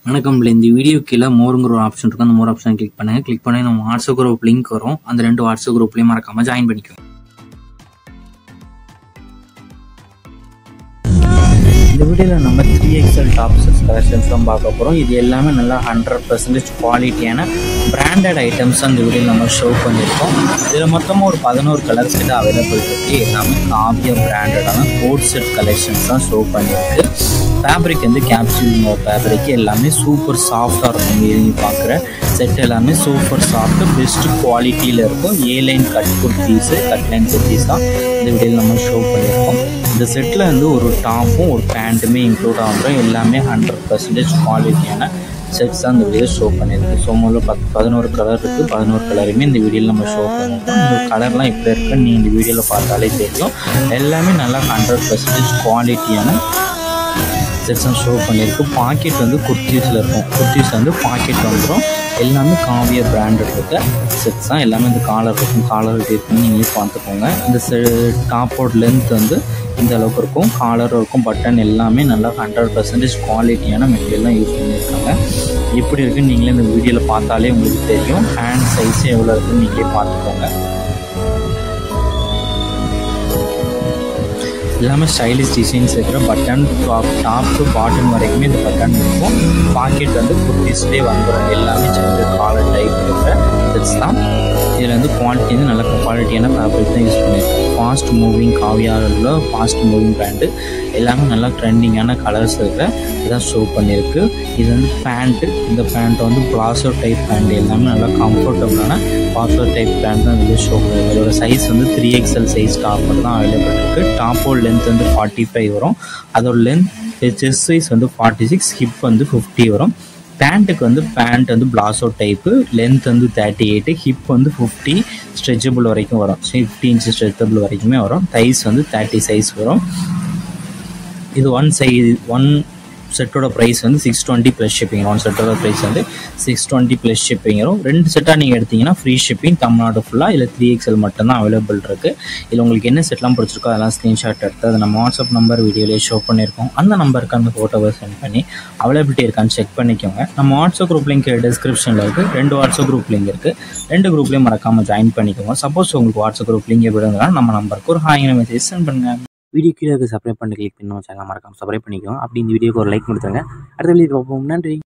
வணக்கம். இந்த வீடியோ கீழே மோருங்கிற ஒரு ஆப்ஷன் இருக்கும். அந்த மோர் ஆப்ஷன் கிளிக் பண்ணுங்க. கிளிக் பண்ணி நம்ம வாட்ஸ்அப் குரூப் லிங்க் வரும். அந்த 2 வாட்ஸ்அப் குரூப்லையும் மறக்காம ஜாயின் பண்ணிக்கோங்க. இந்த வீடியோவில் நம்ம 3XL டாப்ஸ் கலெக்ஷன்ஸ் தான் பார்க்க போகிறோம். இது எல்லாமே நல்லா 100% குவாலிட்டியான பிராண்டட் ஐட்டம்ஸ் அந்த வீடியோவில் நம்ம ஷோ பண்ணியிருக்கோம். இதில் மொத்தமாக ஒரு 11 கலர்ஸ் கிட்ட அவைலபிள் இருக்குது. எல்லாமே காவியா பிராண்டடான கோட் செட் கலெக்ஷன்ஸ் தான் ஷோ பண்ணியிருக்கு. ஃபேப்ரிக் வந்து கேப்சூல் ஃபேப்ரிக் எல்லாமே சூப்பர் சாஃப்டாக இருக்கும். நீங்கள் பார்க்குற செட் எல்லாமே சூப்பர் சாஃப்ட்டு பெஸ்ட் குவாலிட்டியில் இருக்கும். Airline cut kurtis cut line kurtis தான் இந்த வீடியோவில் நம்ம ஷோ பண்ணியிருக்கோம். இந்த செட்டில் வந்து ஒரு டாப்பும் ஒரு பேண்ட்டுமே இன்க்ளூட் ஆகும். எல்லாமே 100% குவாலிட்டியான செட்ஸ் தான் இந்த வீடியோ ஷோ பண்ணியிருக்கு. ஸோ முதல்ல 11 கலர் இருக்குது. 11 கலருமே இந்த வீடியோவில் நம்ம ஷோ பண்ணியிருக்கோம். இந்த கலர்லாம் எப்படி இருக்குன்னு நீங்கள் இந்த வீடியோவில் பார்த்தாலே தெரியும். எல்லாமே நல்லா 100% குவாலிட்டியான செட்ஸ் தான் ஷோ பண்ணியிருக்கு. பாக்கெட் வந்து குர்த்தீஸில் இருக்கும். குர்த்தீஸ் வந்து பாக்கெட் வந்துடும். எல்லாமே காவியா பிராண்டட் இருக்க செட்ஸ் தான். எல்லாமே இந்த காலர் இருக்கும். காலர் இருக்குன்னு நீங்களே பார்த்துக்கோங்க. இந்த டாப்போட லென்த் வந்து இந்த அளவுக்கு இருக்கும். காலரும் இருக்கும். பட்டன் எல்லாமே நல்லா 100% குவாலிட்டியான மெட்டீரியல் தான் யூஸ் பண்ணியிருக்காங்க. எப்படி இருக்குன்னு நீங்களே இந்த வீடியோவில் பார்த்தாலே உங்களுக்கு தெரியும். ஹேண்ட் சைஸு எவ்வளோ இருக்குன்னு நீங்களே பார்த்துக்கோங்க. எல்லாமே ஸ்டைலிஷ் டிசைன்ஸ் இருக்கிற பட்டன் டாப் டு பாட்டம் வரைக்குமே இந்த பட்டன் இருக்கும். பாக்கெட் வந்து குர்த்தீஸ்லேயே வந்துடும். எல்லாமே சின்ன காலர் டைப் இருக்கிற செட்ஸ் தான். இதில் வந்து குவாலிட்டி வந்து நல்ல குவாலிட்டியான ஃபேப்ரிக் தான் யூஸ் பண்ணியிருக்கோம். ஃபாஸ்ட் மூவிங் காவியாவில் ஃபாஸ்ட் மூவிங் பிராண்டு எல்லாமே நல்லா ட்ரெண்டிங்கான கலர்ஸ் இருக்கிற இதான் ஷோ பண்ணியிருக்கு. இது வந்து பேண்ட்டு. இந்த பேண்ட்டை வந்து பிளாசோ டைப் பேண்ட் எல்லாமே நல்லா கம்ஃபர்டபுளான பிளாசோ டைப் பேண்ட் தான் இது ஷோ பண்ணியிருக்கு. அதோட சைஸ் வந்து 3XL சைஸ் டாப்பர் தான் அவைலபிள் இருக்குது. டாப்போட லென்த் வந்து 45 வரும். அதோட லென்த் செஸ்ட் சைஸ் வந்து 46, ஹிப் வந்து 50 வரும். பேண்ட்டுக்கு வந்து பேண்ட் வந்து பிளாசோ டைப்பு, லென்த் வந்து 38, ஹிப் வந்து 50, ஸ்ட்ரெச்சபிள் வரைக்கும் வரும். 50 இன்ச் ஸ்ட்ரெச்சபிள் வரைக்குமே வரும். தைஸ் வந்து 30 சைஸ் வரும். இது ஒன் செட்டோட ப்ரைஸ் வந்து 620 ப்ளஸ் ஷிப்பிங். ஒன் செட்டோட ப்ரைஸ் வந்து 620 ப்ளஸ் ஷிப்பிங் வரும். 2 செட்டாக நீங்கள் எடுத்தீங்கன்னா ஃப்ரீ ஷிப்பிங் தமிழ்நாடு ஃபுல்லாக. இல்லை 3XL மட்டும்தான் அவைலபிள் இருக்குது. இதில் உங்களுக்கு என்ன செட்லாம் பிடிச்சிருக்கோ அதெல்லாம் ஸ்க்ரீன்ஷாட் எடுத்து அதை நம்ம வாட்ஸ்அப் நம்பர் வீடியோலேயே ஷோ பண்ணியிருக்கோம். அந்த நம்பருக்கு அந்த ஃபோட்டோவை சென்ட் பண்ணி அவைலபிலிட்டி இருக்கான்னு செக் பண்ணிக்கோங்க. நம்ம வாட்ஸ்அப் குரூப் லிங்க் டிஸ்கிரிப்ஷனில் இருக்குது. 2 வாட்ஸ்அப் குரூப் லிங்க் இருக்குது. 2 குரூப்லேயும் மறக்காமல் ஜாயின் பண்ணிக்கோங்க. சப்போஸ் உங்களுக்கு வாட்ஸ்அப் குரூப் லிங்க் எப்படி இருந்தாலும் நம்ம நம்பருக்கு ஒரு ஹாய்னு மெசேஜ் சென்ட் பண்ணுங்கள். வீடியோ கீழே சப்ஸ்கிரைப் பண்ணி கிளிக் பண்ணி சேனல் மறக்காம சப்ஸ்கிரைப் பண்ணிக்கோங்க. அப்படி இந்த வீடியோக்கு ஒரு லைக் கொடுத்துருங்க. அடுத்த வீடியோ பார்ப்போம். நன்றி.